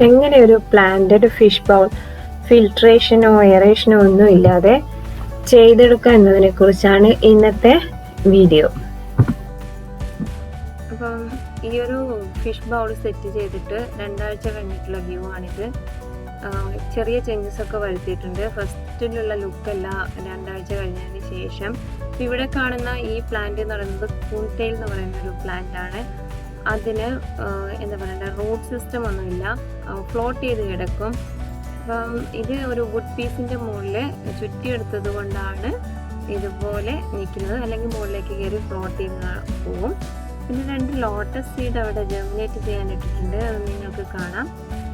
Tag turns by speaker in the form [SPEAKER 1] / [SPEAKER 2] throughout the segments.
[SPEAKER 1] എങ്ങനെ ഒരു planted fish bowl ഫിൽട്രേഷനോ എയറേഷനോ ഒന്നും ഇല്ലാതെ ചെയ്തെടുക്കുക എന്നതിനെ കുറിച്ചാണ് ഇന്നത്തെ വീഡിയോ. അപ്പം ഈ ഒരു ഫിഷ് ബൗൾ സെറ്റ് ചെയ്തിട്ട് 2 ആഴ്ച കഴിഞ്ഞിട്ടുള്ള വ്യൂ ആണിത്. ചെറിയ ചേഞ്ചസ് ഒക്കെ വരുത്തിയിട്ടുണ്ട്. ഫസ്റ്റിലുള്ള ലുക്കല്ല 2 ആഴ്ച കഴിഞ്ഞതിന് ശേഷം. ഇവിടെ കാണുന്ന ഈ പ്ലാന്റ് എന്ന് പറയുന്നത് കൂൺടെയിൽ എന്ന് പറയുന്ന ഒരു പ്ലാന്റ് ആണ്. അതിന് എന്താ പറയണ്ട, റൂട്ട് സിസ്റ്റം ഒന്നുമില്ല, ഫ്ലോട്ട് ചെയ്ത് കിടക്കും. അപ്പം ഇത് ഒരു വുഡ് പീസിന്റെ മുകളിൽ ചുറ്റിയെടുത്തത് കൊണ്ടാണ് ഇതുപോലെ നിൽക്കുന്നത്, അല്ലെങ്കിൽ മുകളിലേക്ക് കയറി ഫ്ലോട്ട് ചെയ്ത് പോവും. പിന്നെ 2 ലോട്ടസ് സീഡ് അവിടെ ജെർമിനേറ്റ് ചെയ്യാനിട്ടിട്ടുണ്ട്, അത് നിങ്ങൾക്ക് കാണാം.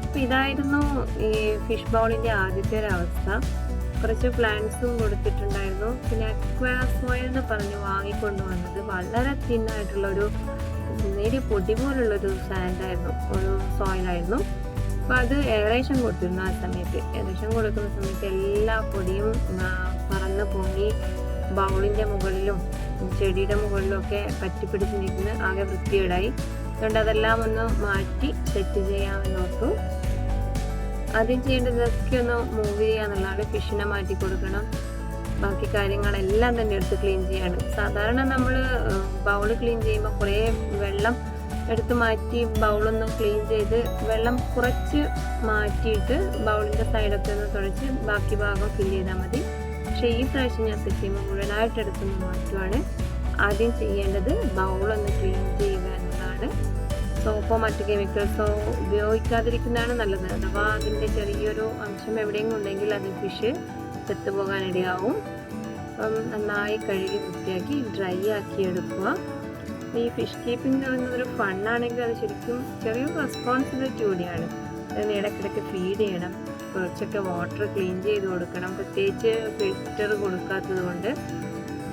[SPEAKER 1] അപ്പം ഇതായിരുന്നു ഈ ഫിഷ് ബൗളിന്റെ ആദ്യത്തെ ഒരു അവസ്ഥ. കുറച്ച് പ്ലാന്റ്സും കൊടുത്തിട്ടുണ്ടായിരുന്നു. പിന്നെ അക്വാ സോയിൽ എന്ന് പറഞ്ഞ് വാങ്ങിക്കൊണ്ടുവന്നത് വളരെ തിന്നായിട്ടുള്ളൊരു നേരിയ പൊടി പോലുള്ളൊരു സാൻഡായിരുന്നു, ഒരു സോയിലായിരുന്നു. അപ്പം അത് എയറേഷൻ കൊടുത്തിരുന്നു. ആ സമയത്ത് എയറേഷൻ കൊടുക്കുന്ന സമയത്ത് എല്ലാ പൊടിയും പറന്ന് പൊങ്ങി ബൗളിൻ്റെ മുകളിലും ചെടിയുടെ മുകളിലും ഒക്കെ പറ്റിപ്പിടിച്ച് നിൽക്കുന്ന ആകെ വൃത്തികേടായി. അതുകൊണ്ട് അതെല്ലാം ഒന്ന് മാറ്റി സെറ്റ് ചെയ്യാമെന്ന് ഓർത്തു. ആദ്യം ചെയ്യേണ്ടത് ഇതൊക്കെ ഒന്ന് മൂവ് ചെയ്യാന്നുള്ളതാണ്. ഫിഷിനെ മാറ്റി കൊടുക്കണം, ബാക്കി കാര്യങ്ങളെല്ലാം തന്നെ എടുത്ത് ക്ലീൻ ചെയ്യാണ്. സാധാരണ നമ്മൾ ബൗൾ ക്ലീൻ ചെയ്യുമ്പോൾ കുറേ വെള്ളം എടുത്ത് മാറ്റി ബൗളൊന്ന് ക്ലീൻ ചെയ്ത് വെള്ളം കുറച്ച് മാറ്റിയിട്ട് ബൗളിൻ്റെ സൈഡൊക്കെ ഒന്ന് തുടച്ച് ബാക്കി ഭാഗം ഫില്ല് ചെയ്താൽ മതി. പക്ഷേ ഈ പ്രാവശ്യം ഞാൻ സെറ്റ് ചെയ്യുമ്പോൾ മുഴുവനായിട്ട് എടുത്തൊന്ന് മാറ്റുവാണ്. ആദ്യം ചെയ്യേണ്ടത് ബൗളൊന്ന് ക്ലീൻ ചെയ്യുക എന്നതാണ്. സോപ്പോ മറ്റ് കെമിക്കൽസോ ഉപയോഗിക്കാതിരിക്കുന്നതാണ് നല്ലത്. അഥവാ അതിൻ്റെ ചെറിയൊരു അംശം എവിടെയെങ്കിലും ഉണ്ടെങ്കിൽ അത് ഫിഷ് ചെത്തുപോകാനിടയാവും. അപ്പം നന്നായി കഴുകി വൃത്തിയാക്കി ഡ്രൈ ആക്കി എടുക്കുക. ഈ ഫിഷ് കീപ്പിംഗ് എന്ന് പറയുന്നത് ഒരു ഫണ്ണാണെങ്കിൽ അത് ശരിക്കും ചെറിയൊരു റെസ്പോൺസിബിലിറ്റി കൂടിയാണ്. അതിന് ഇടയ്ക്കിടയ്ക്ക് ഫീഡ് ചെയ്യണം, കുറച്ചൊക്കെ വാട്ടർ ക്ലീൻ ചെയ്ത് കൊടുക്കണം, പ്രത്യേകിച്ച് ഫിൽറ്റർ കൊടുക്കാത്തത് കൊണ്ട്.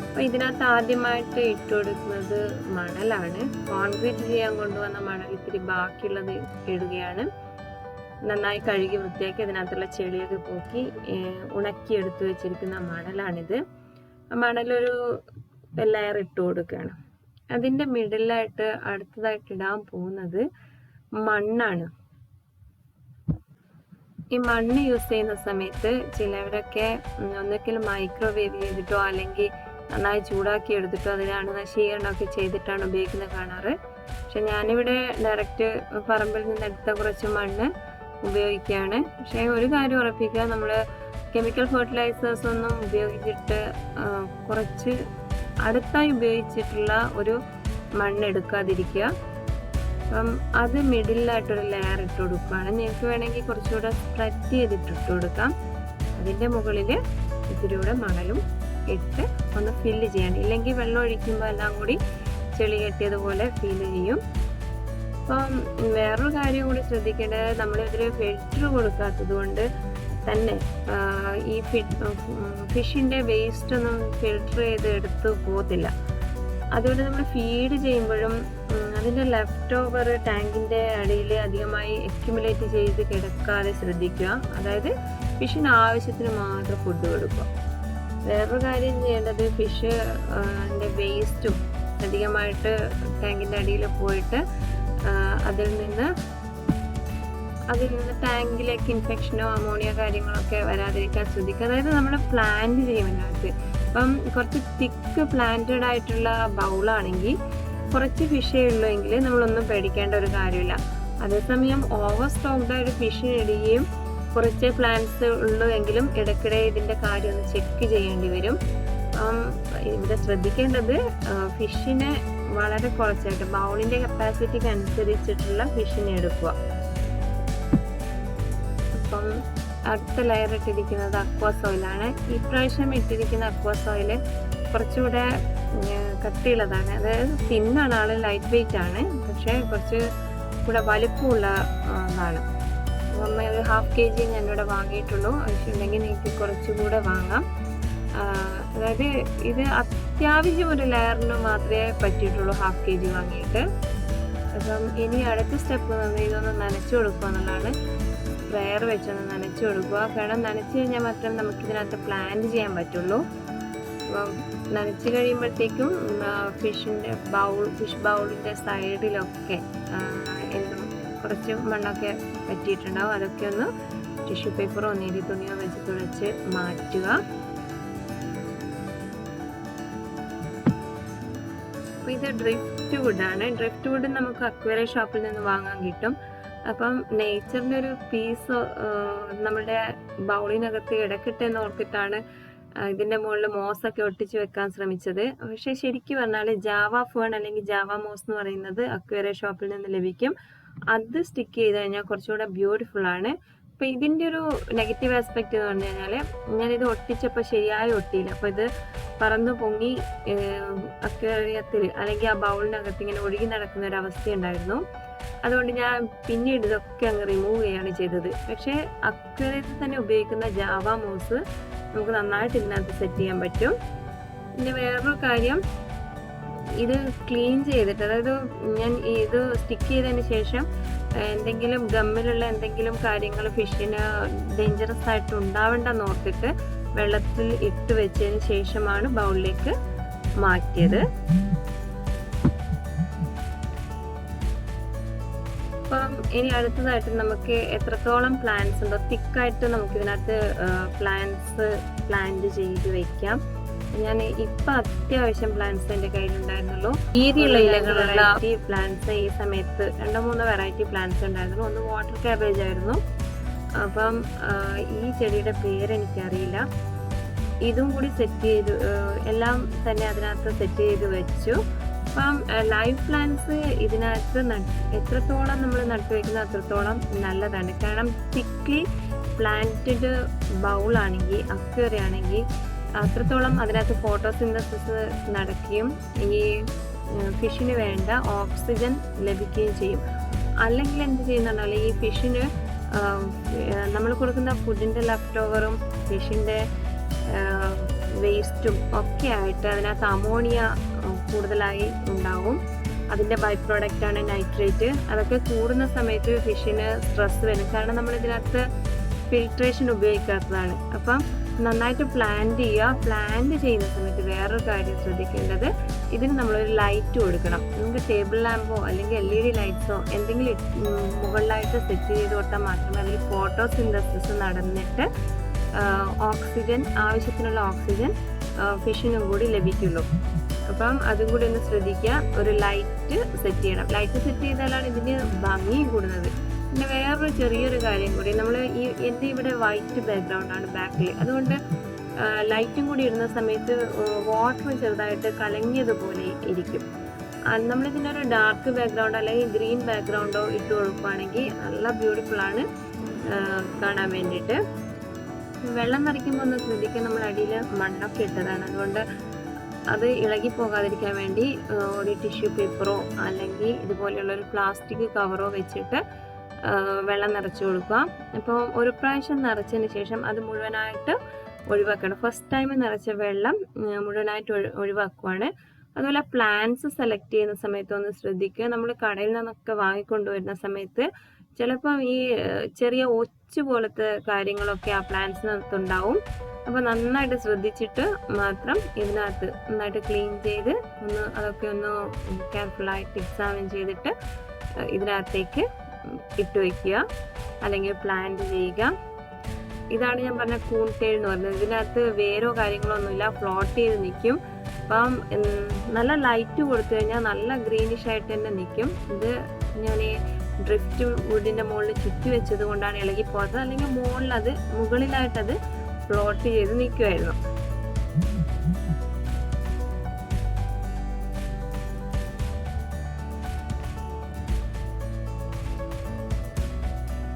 [SPEAKER 1] അപ്പോൾ ഇതിനകത്ത് ആദ്യമായിട്ട് ഇട്ട് കൊടുക്കുന്നത് മണലാണ്. കോൺക്രീറ്റ് ചെയ്യാൻ കൊണ്ടുവന്ന മണൽ ഇത്തിരി ബാക്കിയുള്ളത് ഇടുകയാണ്. നന്നായി കഴുകി വൃത്തിയാക്കി അതിനകത്തുള്ള ചെളിയൊക്കെ പോക്കി ഉണക്കി എടുത്തു വെച്ചിരിക്കുന്ന മണലാണിത്. മണലൊരു ലെയർ ഇട്ട് കൊടുക്കുകയാണ്. അതിൻ്റെ മിഡിലായിട്ട് അടുത്തതായിട്ട് ഇടാൻ പോകുന്നത് മണ്ണാണ്. ഈ മണ്ണ് യൂസ് ചെയ്യുന്ന സമയത്ത് ചിലവരൊക്കെ ഒന്നിക്കലും മൈക്രോവേവ് ചെയ്തിട്ടോ അല്ലെങ്കിൽ നന്നായി ചൂടാക്കി എടുത്തിട്ടോ അതിനാണ് നശീകരണമൊക്കെ ചെയ്തിട്ടാണ് ഉപയോഗിക്കുന്നത് കാണാറ്. പക്ഷെ ഞാനിവിടെ ഡയറക്റ്റ് പറമ്പിൽ നിന്ന് എടുത്ത കുറച്ച് മണ്ണ് ഉപയോഗിക്കുകയാണ്. പക്ഷേ ഒരു കാര്യം ഉറപ്പിക്കുക, നമ്മൾ കെമിക്കൽ ഫെർട്ടിലൈസേഴ്സ് ഒന്നും ഉപയോഗിച്ചിട്ട് കുറച്ച് അടുത്തായി ഉപയോഗിച്ചിട്ടുള്ള ഒരു മണ്ണ് എടുക്കാതിരിക്കുക. അപ്പം അത് മിഡിലായിട്ടൊരു ലെയർ ഇട്ട് കൊടുക്കുകയാണ്. നിങ്ങൾക്ക് വേണമെങ്കിൽ കുറച്ചുകൂടെ സ്പ്രെഡ് ചെയ്തിട്ട് ഇട്ട് കൊടുക്കാം. അതിൻ്റെ മുകളിൽ ഇത്തിരി കൂടെ മണലും ഇട്ട് ഒന്ന് ഫില്ല് ചെയ്യണം. ഇല്ലെങ്കിൽ വെള്ളം ഒഴിക്കുമ്പോൾ എല്ലാം കൂടി ചെളി കെട്ടിയതുപോലെ ഫീല് ചെയ്യും. അപ്പം വേറൊരു കാര്യം കൂടി ശ്രദ്ധിക്കേണ്ടത്, നമ്മളിതിൽ ഫിൽറ്റർ കൊടുക്കാത്തത് കൊണ്ട് തന്നെ ഈ ഫിഷിൻ്റെ വേസ്റ്റ് ഒന്നും ഫിൽറ്റർ ചെയ്ത് എടുത്ത് പോകത്തില്ല. അതുകൊണ്ട് നമ്മൾ ഫീഡ് ചെയ്യുമ്പോഴും അതിൻ്റെ ലെഫ്റ്റ് ഓവർ ടാങ്കിൻ്റെ അടിയിൽ അധികമായി അക്യുമുലേറ്റ് ചെയ്ത് കിടക്കാതെ ശ്രദ്ധിക്കുക. അതായത് ഫിഷിന് ആവശ്യത്തിന് മാത്രം ഫുഡ് കൊടുക്കുക. വേറൊരു കാര്യം ചെയ്യേണ്ടത്, ഫിഷിൻ്റെ വേസ്റ്റും അധികമായിട്ട് ടാങ്കിൻ്റെ അടിയിൽ പോയിട്ട് അതിൽ നിന്ന് ടാങ്കിലേക്ക് ഇൻഫെക്ഷനോ അമോണിയ കാര്യങ്ങളൊക്കെ വരാതിരിക്കാൻ ശ്രദ്ധിക്കുക. അതായത് നമ്മൾ പ്ലാന്റ് ചെയ്യുന്നതിനകത്ത് ഇപ്പം കുറച്ച് തിക്ക് പ്ലാന്റഡ് ആയിട്ടുള്ള ബൗളാണെങ്കിൽ കുറച്ച് ഫിഷേ ഉള്ളൂ എങ്കിൽ നമ്മളൊന്നും പേടിക്കേണ്ട ഒരു കാര്യമില്ല. അതേസമയം ഓവർ സ്റ്റോക്ക്ഡ് ഒരു ഫിഷിനിടുകയും കുറച്ച് പ്ലാന്റ്സ് ഉള്ളൂ എങ്കിലും ഇടയ്ക്കിടെ ഇതിൻ്റെ കാര്യം ഒന്ന് ചെക്ക് ചെയ്യേണ്ടി വരും. ഇവിടെ ശ്രദ്ധിക്കേണ്ടത് ഫിഷിനെ വളരെ കുറച്ചായിട്ട് ബൗളിൻ്റെ കപ്പാസിറ്റിക്ക് അനുസരിച്ചിട്ടുള്ള ഫിഷിനെ എടുക്കുക. അപ്പം അടുത്ത ലെയർ ഇട്ടിരിക്കുന്നത് അക്വാ സോയിലാണ്. ഈ പ്രാവശ്യം ഇട്ടിരിക്കുന്ന അക്വാ സോയിൽ കുറച്ചുകൂടെ കട്ടിയുള്ളതാണ്. അതായത് തിന്നാണ്, ആൾ ലൈറ്റ് വെയിറ്റ് ആണ്, പക്ഷേ കുറച്ച് കൂടെ വലുപ്പമുള്ളതാണ്. അപ്പം ഒരു 1/2 kg ഞാനിവിടെ വാങ്ങിയിട്ടുള്ളൂ. ആവശ്യമുണ്ടെങ്കിൽ നിങ്ങൾക്ക് കുറച്ചുകൂടെ വാങ്ങാം. അതായത് ഇത് അത്യാവശ്യം ഒരു ലെയറിന് മാത്രമേ പറ്റിയിട്ടുള്ളൂ 1/2 kg വാങ്ങിയിട്ട്. അപ്പം ഇനി അടുത്ത സ്റ്റെപ്പ് ഇതൊന്ന് നനച്ചു കൊടുക്കുക എന്നുള്ളതാണ്. സ്പ്രെയർ വെച്ചൊന്ന് നനച്ചു കൊടുക്കുക. കാരണം നനച്ച് കഴിഞ്ഞാൽ മാത്രമേ നമുക്കിതിനകത്ത് പ്ലാന്റ് ചെയ്യാൻ പറ്റുള്ളൂ. അപ്പം നനച്ച് കഴിയുമ്പോഴത്തേക്കും ഫിഷ് ബൗളിൻ്റെ സൈഡിലൊക്കെ കുറച്ച് മണ്ണൊക്കെ പറ്റിയിട്ടുണ്ടാവും. അതൊക്കെ ഒന്ന് ടിഷ്യൂ പേപ്പറോ നീതി തുണിയോ വെച്ച് തുടച്ച് മാറ്റുക. അപ്പോൾ ഇത് ഡ്രിഫ്റ്റ് വുഡാണ്. ഡ്രിഫ്റ്റ് വുഡ് നമുക്ക് അക്വേറിയം ഷോപ്പിൽ നിന്ന് വാങ്ങാൻ കിട്ടും. അപ്പം നേച്ചറിൻ്റെ ഒരു പീസ് നമ്മുടെ ബൗളിനകത്ത് ഇടക്കിട്ടെന്ന് ഓർത്തിട്ടാണ് ഇതിൻ്റെ മുകളിൽ മോസൊക്കെ ഒട്ടിച്ച് വെക്കാൻ ശ്രമിച്ചത്. പക്ഷേ ശരിക്കും പറഞ്ഞാൽ ജാവ ഫേൺ അല്ലെങ്കിൽ ജാവ മോസ് എന്ന് പറയുന്നത് അക്വേറിയം ഷോപ്പിൽ നിന്ന് ലഭിക്കും. അത് സ്റ്റിക്ക് ചെയ്ത് കഴിഞ്ഞാൽ കുറച്ചുകൂടെ ബ്യൂട്ടിഫുൾ ആണ്. അപ്പോൾ ഇതിൻ്റെ ഒരു നെഗറ്റീവ് ആസ്പെക്റ്റ് എന്ന് പറഞ്ഞു കഴിഞ്ഞാൽ ഞാനിത് ഒട്ടിച്ചപ്പോൾ ശരിയായി ഒട്ടിയില്ല. അപ്പോൾ ഇത് പറന്നു പൊങ്ങി അക്വേറിയത്തിൽ അല്ലെങ്കിൽ ആ ബൗളിനകത്ത് ഇങ്ങനെ ഒഴുകി നടക്കുന്ന ഒരു അവസ്ഥയുണ്ടായിരുന്നു. അതുകൊണ്ട് ഞാൻ പിന്നീട് ഇതൊക്കെ അങ്ങ് റിമൂവ് ചെയ്യുകയാണ് ചെയ്തത്. പക്ഷേ അക്വേറിയത്തിൽ തന്നെ ഉപയോഗിക്കുന്ന ജാവ മോസ് നമുക്ക് നന്നായിട്ട് ഇതിനകത്ത് സെറ്റ് ചെയ്യാൻ പറ്റും. പിന്നെ വേറൊരു കാര്യം, ഇത് ക്ലീൻ ചെയ്തിട്ട്, അതായത് ഞാൻ ഇത് സ്റ്റിക്ക് ചെയ്തതിന് ശേഷം എന്തെങ്കിലും ഗമ്മിലുള്ള എന്തെങ്കിലും കാര്യങ്ങൾ ഫിഷിന് ഡേഞ്ചറസ് ആയിട്ട് ഉണ്ടാവേണ്ടെന്ന് ഓർത്തിട്ട് വെള്ളത്തിൽ ഇട്ട് വെച്ചതിന് ശേഷമാണ് ബൗളിലേക്ക് മാറ്റിയത്. അപ്പം ഇനി അടുത്തതായിട്ട് നമുക്ക് എത്രത്തോളം പ്ലാന്റ്സ് ഉണ്ടോ, തിക്കായിട്ട് നമുക്ക് ഇതിനകത്ത് പ്ലാന്റ് ചെയ്ത് വെക്കാം. ഞാൻ ഇപ്പം അത്യാവശ്യം പ്ലാന്റ്സ് എൻ്റെ കയ്യിലുണ്ടായിരുന്നുള്ളൂ. വീതിയുള്ള ഇലകളുള്ള പ്ലാന്റ്സ് ഈ സമയത്ത് 2-3 വെറൈറ്റി പ്ലാന്റ്സ് ഉണ്ടായിരുന്നു. ഒന്ന് വാട്ടർ ക്യാബേജ് ആയിരുന്നു. അപ്പം ഈ ചെടിയുടെ പേരെനിക്കറിയില്ല. ഇതും കൂടി സെറ്റ് ചെയ്ത് എല്ലാം തന്നെ അതിനകത്ത് സെറ്റ് ചെയ്ത് വെച്ചു. അപ്പം ലൈവ് പ്ലാന്റ്സ് ഇതിനകത്ത് എത്രത്തോളം നമ്മൾ നട്ടുവെക്കുന്ന അത്രത്തോളം നല്ലതാണ്. കാരണം തിക്ലി പ്ലാന്റഡ് ബൗളാണെങ്കിൽ അക്വേറിയം ആണെങ്കിൽ അത്രത്തോളം അതിനകത്ത് ഫോട്ടോസിന്തസിസ് നടക്കുകയും ഈ ഫിഷിന് വേണ്ട ഓക്സിജൻ ലഭിക്കുകയും ചെയ്യും. അല്ലെങ്കിൽ എന്ത് ചെയ്യുന്നുണ്ടാൽ ഈ ഫിഷിന് നമ്മൾ കൊടുക്കുന്ന ഫുഡിൻ്റെ ലെഫ്റ്റ് ഓവറും ഫിഷിൻ്റെ വേസ്റ്റും ഒക്കെ ആയിട്ട് അതിനകത്ത് അമോണിയ കൂടുതലായി ഉണ്ടാവും. അതിൻ്റെ ബൈ പ്രോഡക്റ്റാണ് നൈട്രേറ്റ്. അതൊക്കെ കൂടുന്ന സമയത്ത് ഫിഷിന് സ്ട്രെസ് വരും. കാരണം നമ്മൾ ഇതിനകത്ത് ഫിൽട്രേഷൻ ഉപയോഗിക്കാത്തതാണ്. അപ്പം നന്നായിട്ട് പ്ലാന്റ് ചെയ്യുന്ന സമയത്ത് വേറൊരു കാര്യം ശ്രദ്ധിക്കേണ്ടത്, ഇതിന് നമ്മളൊരു ലൈറ്റ് കൊടുക്കണം. നമുക്ക് ടേബിൾ ലാമ്പോ അല്ലെങ്കിൽ LED ലൈറ്റ്സോ എന്തെങ്കിലും മുകളിലായിട്ട് സെറ്റ് ചെയ്ത് കൊടുത്താൽ മാത്രമേ അതിൽ ഫോട്ടോസിന്തസിസ് നടന്നിട്ട് ഓക്സിജൻ, ആവശ്യത്തിനുള്ള ഓക്സിജൻ ഫിഷിനും കൂടി ലഭിക്കുള്ളൂ. അപ്പം അതും കൂടി ഒന്ന് ശ്രദ്ധിക്കുക. ഒരു ലൈറ്റ് സെറ്റ് ചെയ്യണം. ലൈറ്റ് സെറ്റ് ചെയ്താലാണ് ഇതിന് ഭംഗി കൂടുന്നത്. പിന്നെ വേറൊരു ചെറിയൊരു കാര്യം കൂടി, എൻ്റെ ഇവിടെ വൈറ്റ് ബാക്ക്ഗ്രൗണ്ടാണ് ബാക്കിൽ. അതുകൊണ്ട് ലൈറ്റും കൂടി ഇടുന്ന സമയത്ത് വാട്ടർ ചെറുതായിട്ട് കലങ്ങിയതുപോലെ ഇരിക്കും. നമ്മളിതിനൊരു ഡാർക്ക് ബാക്ക്ഗ്രൗണ്ട് അല്ലെങ്കിൽ ഗ്രീൻ ബാക്ക്ഗ്രൗണ്ടോ ഇട്ട് കൊടുക്കുകയാണെങ്കിൽ നല്ല ബ്യൂട്ടിഫുള്ളാണ് കാണാൻ വേണ്ടിയിട്ട്. വെള്ളം നിറയ്ക്കുമ്പോൾ ഒന്ന് ശ്രദ്ധിക്കുക, നമ്മൾ അടിയിൽ മണ്ണൊക്കെ ഇട്ടതാണ്. അതുകൊണ്ട് അത് ഇളകി പോകാതിരിക്കാൻ വേണ്ടി ഒരു ടിഷ്യൂ പേപ്പറോ അല്ലെങ്കിൽ ഇതുപോലെയുള്ളൊരു പ്ലാസ്റ്റിക് കവറോ വെച്ചിട്ട് വെള്ളം നിറച്ച് കൊടുക്കുക. അപ്പോൾ ഒരു പ്രാവശ്യം നിറച്ചതിന് ശേഷം അത് മുഴുവനായിട്ട് ഒഴിവാക്കണം. ഫസ്റ്റ് ടൈം നിറച്ച വെള്ളം മുഴുവനായിട്ട് ഒഴിവാക്കുവാണ്. അതുപോലെ പ്ലാന്റ്സ് സെലക്ട് ചെയ്യുന്ന സമയത്ത് ഒന്ന് ശ്രദ്ധിക്കുക. നമ്മൾ കടയിൽ നിന്നൊക്കെ വാങ്ങിക്കൊണ്ടുവരുന്ന സമയത്ത് ചിലപ്പം ഈ ചെറിയ ഒച്ച് പോലത്തെ കാര്യങ്ങളൊക്കെ ആ പ്ലാന്റ്സിനകത്തുണ്ടാവും. അപ്പോൾ നന്നായിട്ട് ശ്രദ്ധിച്ചിട്ട് മാത്രം ഇതിനകത്ത് നന്നായിട്ട് ക്ലീൻ ചെയ്ത് അതൊക്കെ ഒന്ന് കെയർഫുള്ളായിട്ട് എക്സാമിൻ ചെയ്തിട്ട് ഇതിനകത്തേക്ക് ഇട്ട് വയ്ക്കുക അല്ലെങ്കിൽ പ്ലാന്റ് ചെയ്യുക. ഇതാണ് ഞാൻ പറഞ്ഞ കൂൺ ടെയിൽ എന്ന് പറയുന്നത്. ഇതിനകത്ത് വേരോ കാര്യങ്ങളോ ഒന്നുമില്ല, ഫ്ലോട്ട് ചെയ്ത് നിൽക്കും. അപ്പം നല്ല ലൈറ്റ് കൊടുത്തു കഴിഞ്ഞാൽ നല്ല ഗ്രീനിഷ് ആയിട്ട് തന്നെ നിൽക്കും. ഇത് ഞാൻ ഈ ഡ്രിഫ്റ്റ് വുഡിൻ്റെ മുകളിൽ ചുറ്റി വെച്ചത് കൊണ്ടാണ് ഇളകി പോകാത്തത്. അല്ലെങ്കിൽ മുകളിലായിട്ടത് ഫ്ലോട്ട് ചെയ്ത് നിൽക്കുമായിരുന്നു.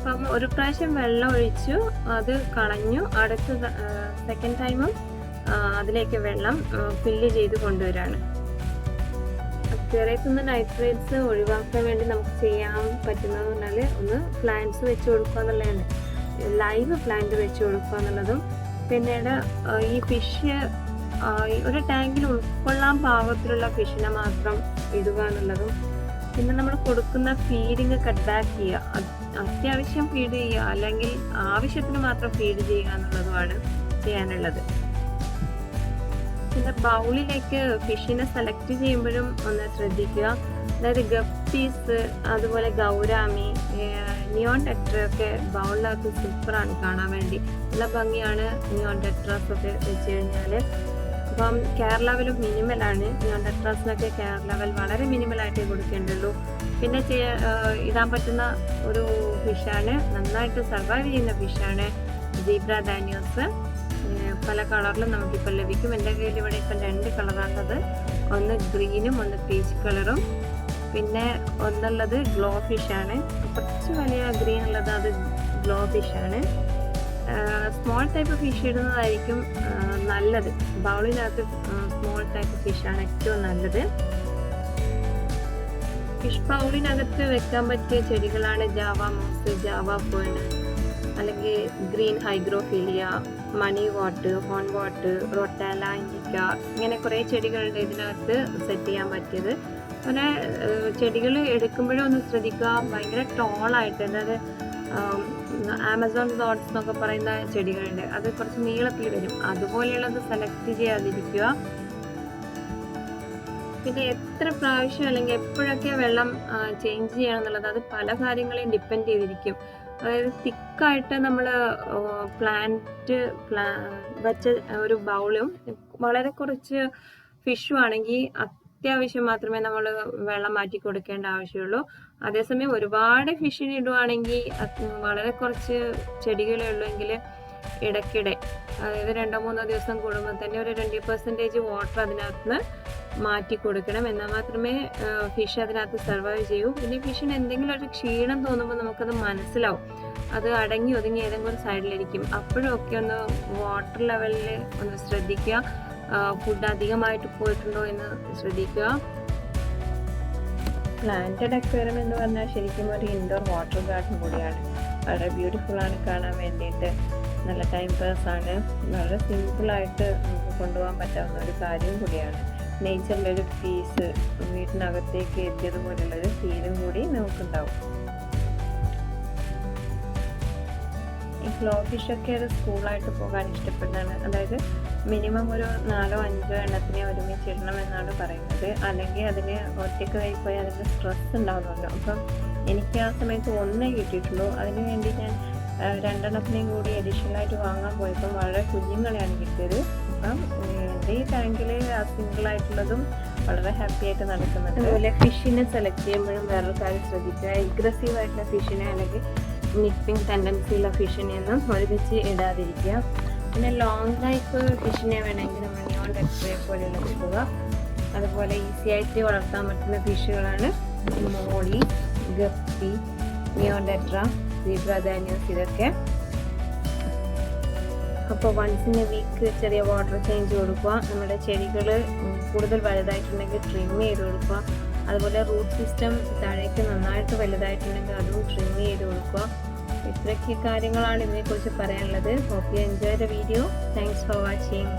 [SPEAKER 1] അപ്പം ഒരു പ്രാവശ്യം വെള്ളം ഒഴിച്ചു, അത് കളഞ്ഞു. അടുത്ത സെക്കൻഡ് ടൈമും അതിലേക്ക് വെള്ളം ഫില്ല് ചെയ്ത് കൊണ്ടുവരാണ്. അക്വേറിയത്തിൽ നിന്ന് നൈട്രേറ്റ്സ് ഒഴിവാക്കാൻ വേണ്ടി നമുക്ക് ചെയ്യാൻ പറ്റുന്നതെന്ന് പറഞ്ഞാൽ ഒന്ന് പ്ലാന്റ്സ് വെച്ച് കൊടുക്കുക എന്നുള്ളതാണ്. ലൈവ് പ്ലാന്റ് വെച്ച് കൊടുക്കുക എന്നുള്ളതും പിന്നീട് ഈ ഫിഷ് ഒരു ടാങ്കിൽ ഉൾക്കൊള്ളാൻ പാകത്തിലുള്ള ഫിഷിനെ മാത്രം ഇടുക എന്നുള്ളതും, പിന്നെ നമ്മൾ കൊടുക്കുന്ന ഫീഡിങ് കട്ട് ബാക്ക് ചെയ്യുക. അത്യാവശ്യം ഫീഡ് ചെയ്യുക അല്ലെങ്കിൽ ആവശ്യത്തിന് മാത്രം ഫീഡ് ചെയ്യുക എന്നുള്ളതുമാണ് ചെയ്യാനുള്ളത്. പിന്നെ ബൗളിലേക്ക് ഫിഷിനെ സെലക്ട് ചെയ്യുമ്പോഴും ഒന്ന് ശ്രദ്ധിക്കുക. അതായത് ഗപ്പീസ്, അതുപോലെ ഗൗരാമി, നിയോൺ ടെട്രയൊക്കെ ബൗളിനകത്ത് സൂപ്പറാണ് കാണാൻ വേണ്ടി. നല്ല ഭംഗിയാണ് നിയോൺ ടെട്രാസ് ഒക്കെ വെച്ച് കഴിഞ്ഞാൽ. അപ്പം കെയർ ലെവലും മിനിമലാണ്. നിയോൺ ടെട്രാസിനൊക്കെ കെയർ ലെവൽ വളരെ മിനിമലായിട്ടേ കൊടുക്കേണ്ടുള്ളൂ. പിന്നെ ഇടാൻ പറ്റുന്ന ഒരു ഫിഷാണ്, നന്നായിട്ട് സർവൈവ് ചെയ്യുന്ന ഫിഷാണ് സീബ്ര ഡാനിയോസ്. പല കളറിലും നമുക്കിപ്പോൾ ലഭിക്കും. എൻ്റെ കയ്യിൽ ഇവിടെ ഇപ്പം 2 കളറാണുള്ളത്. ഒന്ന് ഗ്രീനും ഒന്ന് പീച്ച് കളറും. പിന്നെ ഒന്നുള്ളത് ഗ്ലോ ഫിഷാണ്. കുറച്ച് വലിയ ഗ്രീൻ ഉള്ളത് അത് ഗ്ലോ ഫിഷാണ്. സ്മോൾ ടൈപ്പ് ഫിഷ് ഇടുന്നതായിരിക്കും നല്ലത്. ബൗളിനകത്ത് സ്മോൾ ടൈപ്പ് ഫിഷാണ് ഏറ്റവും നല്ലത്. ഫിഷ് ബൗളിനകത്ത് വെക്കാൻ പറ്റിയ ചെടികളാണ് ജാവ മോസ്, ജാവ ഫേൺ, അല്ലെങ്കിൽ green hygrophila, moneywort, hornwort, rotala, indica, ഇങ്ങനെ കുറേ ചെടികളുണ്ട് ഇതിനകത്ത് സെറ്റ് ചെയ്യാൻ പറ്റിയത്. അങ്ങനെ ചെടികൾ എടുക്കുമ്പോഴും ഒന്ന് ശ്രദ്ധിക്കുക. ഭയങ്കര ടോളായിട്ട്, അതായത് ആമസോൺ ഡോട്ട്സ് എന്നൊക്കെ പറയുന്ന ചെടികളുണ്ട്, അത് കുറച്ച് നീളത്തിൽ വരും. അതുപോലെയുള്ളത് സെലക്ട് ചെയ്യാതിരിക്കുക. പിന്നെ എത്ര പ്രാവശ്യം അല്ലെങ്കിൽ എപ്പോഴൊക്കെ വെള്ളം ചേഞ്ച് ചെയ്യണം എന്നുള്ളത് അത് പല കാര്യങ്ങളെയും ഡിപ്പെൻഡ് ചെയ്തിരിക്കും. അതായത് തിക്കായിട്ട് നമ്മൾ പ്ലാന്റ് വെച്ച ഒരു ബൗളും വളരെ കുറച്ച് ഫിഷും ആണെങ്കിൽ അത്യാവശ്യം മാത്രമേ നമ്മൾ വെള്ളം മാറ്റി കൊടുക്കേണ്ട ആവശ്യമുള്ളൂ. അതേസമയം ഒരുപാട് ഫിഷിന് ഇടുവാണെങ്കിൽ വളരെ കുറച്ച് ചെടികളേ ഉള്ളൂവെങ്കിൽ ഇടയ്ക്കിടെ, അതായത് 2-3 ദിവസം കൂടുമ്പോൾ തന്നെ ഒരു 20% വാട്ടർ അതിനകത്ത് നിന്ന് മാറ്റി കൊടുക്കണം. എന്നാൽ മാത്രമേ ഫിഷ് അതിനകത്ത് സർവൈവ് ചെയ്യൂ. പിന്നെ ഫിഷിന് എന്തെങ്കിലും ഒരു ക്ഷീണം തോന്നുമ്പോൾ നമുക്കത് മനസ്സിലാവും. അത് അടങ്ങി ഒതുങ്ങി ഏതെങ്കിലും ഒരു സൈഡിലിരിക്കും. അപ്പോഴും ഒക്കെ ഒന്ന് വാട്ടർ ലെവലിൽ ഒന്ന് ശ്രദ്ധിക്കുക. ഫുഡ് അധികമായിട്ട് പോയിട്ടുണ്ടോ എന്ന് ശ്രദ്ധിക്കുക. പ്ലാന്റഡ് അക്വേറിയം എന്ന് പറഞ്ഞാൽ ശരിക്കും ഒരു ഇൻഡോർ വാട്ടർ ഗാർഡൻ കൂടിയാണ്. വളരെ ബ്യൂട്ടിഫുൾ ആണ് കാണാൻ വേണ്ടിയിട്ട്. നല്ല ടൈം പാസ് ആണ്. വളരെ സിമ്പിളായിട്ട് നമുക്ക് കൊണ്ടുപോകാൻ പറ്റാവുന്ന ഒരു കാര്യം കൂടിയാണ്. നേച്ചറിലൊരു പീസ് വീട്ടിനകത്തേക്ക് എത്തിയതുപോലുള്ളൊരു ഫീലും കൂടി നമുക്കുണ്ടാവും. ഈ ഗ്ലോ ഫിഷൊക്കെ ഒരു സ്കൂളായിട്ട് പോകാൻ ഇഷ്ടപ്പെടുന്നതാണ്. അതായത് മിനിമം ഒരു 4-5 എണ്ണത്തിനെ ഒരുമിച്ച് ഇടണം എന്നാണ് പറയുന്നത്. അല്ലെങ്കിൽ അതിന് ഒറ്റയ്ക്ക് പോയി അതിൻ്റെ സ്ട്രെസ് ഉണ്ടാകുന്നുണ്ട്. അപ്പം എനിക്ക് ആ സമയത്ത് 1 കിട്ടിയിട്ടുള്ളൂ. അതിന് വേണ്ടി ഞാൻ 2 എണ്ണത്തിനെയും കൂടി അഡീഷണലായിട്ട് വാങ്ങാൻ പോയപ്പോൾ വളരെ കുഞ്ഞുങ്ങളെയാണ് കിട്ടിയത്. അപ്പം ഈ ടാങ്കിൽ ആ സിംഗിളായിട്ടുള്ളതും വളരെ ഹാപ്പി ആയിട്ട് നടക്കുന്നുണ്ട്. അതുപോലെ ഫിഷിനെ സെലക്ട് ചെയ്യുമ്പോഴും വേറൊരു കാര്യം ശ്രദ്ധിക്കുക. എഗ്രസീവ് ആയിട്ടുള്ള ഫിഷിനെ അല്ലെങ്കിൽ നിപ്പിംഗ് ടെൻഡൻസി ഉള്ള ഫിഷിനെ ഒന്നും ഒരുമിച്ച് ഇടാതിരിക്കുക. പിന്നെ ലോങ് ലൈഫ് ഫിഷിനെ വേണമെങ്കിൽ നമ്മൾ നിയോൺ ടെട്രയെ പോലെയുള്ള കിട്ടുക. അതുപോലെ ഈസി ആയിട്ട് വളർത്താൻ പറ്റുന്ന ഫിഷുകളാണ് മോളി, ഗപ്പി, നിയോൺ ടെട്ര, സീബ്ര ഡാനിയോസ്, ഇതൊക്കെ. അപ്പോൾ വൺസ് ഇൻ എ വീക്ക് ചെറിയ വാട്ടർ ചേഞ്ച് കൊടുക്കുക. നമ്മുടെ ചെടികൾ കൂടുതൽ വലുതായിട്ടുണ്ടെങ്കിൽ ട്രിം ചെയ്ത് കൊടുക്കുക. അതുപോലെ റൂട്ട് സിസ്റ്റം താഴേക്ക് നന്നായിട്ട് വലുതായിട്ടുണ്ടെങ്കിൽ അതും ട്രിം ചെയ്ത് കൊടുക്കുക. ഇത്രയൊക്കെ കാര്യങ്ങളാണ് ഇതിനെക്കുറിച്ച് പറയാനുള്ളത്. Hope you enjoy the video. Thanks for watching.